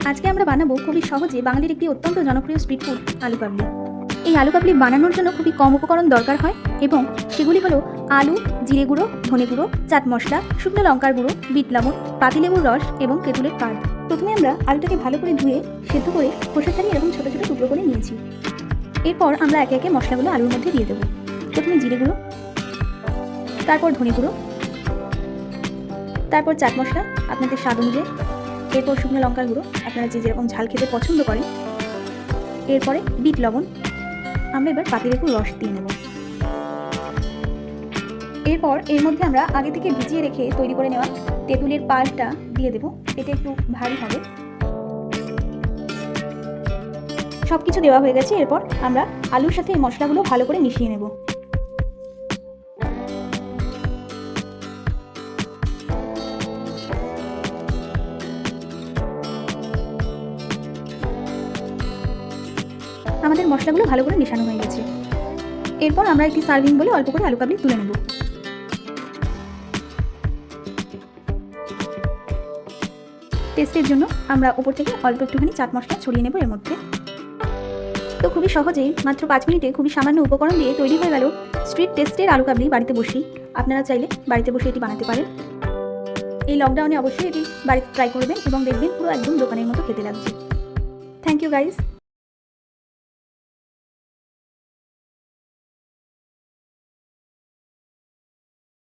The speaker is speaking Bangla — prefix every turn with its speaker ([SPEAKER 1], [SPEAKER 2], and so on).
[SPEAKER 1] আজকে আমরা বানাবো খুবই সহজে বাঙালির একটি অত্যন্ত জনপ্রিয় স্ট্রিট ফুড আলু কাবলি। এই আলু কাবলি বানানোর জন্য খুবই কম উপকরণ দরকার হয় এবং সেগুলি হলো আলু, জিরে গুঁড়ো, ধনে গুঁড়ো, চাট মশলা, শুকনো লঙ্কার গুঁড়ো, বিট লবণ, পাতিলেবুর রস এবং তেঁতুলের পাত। প্রথমে আমরা আলুটাকে ভালো করে ধুয়ে সেদ্ধ করে খোসা ছাড়িয়ে এরকম ছোটো ছোটো টুকরো করে নিয়েছি। এরপর আমরা একে একে মশলাগুলো আলুর মধ্যে দিয়ে দেবো। প্রথমে জিরে গুঁড়ো, তারপর ধনে গুঁড়ো, তারপর চাট মশলা আপনাদের স্বাদ অনুযায়ী, এরপর শুকনো লঙ্কার গুঁড়ো আপনারা যে যেরকম ঝাল খেতে পছন্দ করেন, এরপরে বিট লবণ। আমরা এবার পাতিলেবুর রস দিয়ে নেব। এরপর এর মধ্যে আমরা আগে থেকে ভিজিয়ে রেখে তৈরি করে নেওয়া তেঁতুলের পাল্পটা দিয়ে দেব। এটা একটু ভারী হবে। সব কিছু দেওয়া হয়ে গেছে। এরপর আমরা আলুর সাথে এই মশলাগুলো ভালো করে মিশিয়ে নেব। আমাদের মশলাগুলো ভালো করে মেশানো হয়ে গেছে। এরপর আমরা একটি সার্ভিং বলে অল্প করে আলু কাবলি তুলে নেব। টেস্টের জন্য আমরা উপর থেকে অল্প একটুখানি চাট মশলা ছড়িয়ে নেব এর মধ্যে। তো খুবই সহজেই মাত্র 5 মিনিটে খুবই সামান্য উপকরণ দিয়ে তৈরি হয়ে গেল স্ট্রিট টেস্টের আলু কাবলি। বাড়িতে বসেই আপনারা চাইলে বাড়িতে বসে এটি বানাতে পারেন। এই লকডাউনে অবশ্যই এটি বাড়িতে ট্রাই করবেন এবং দেখবেন পুরো একদম দোকানের মতো খেতে লাগছে। Thank you guys.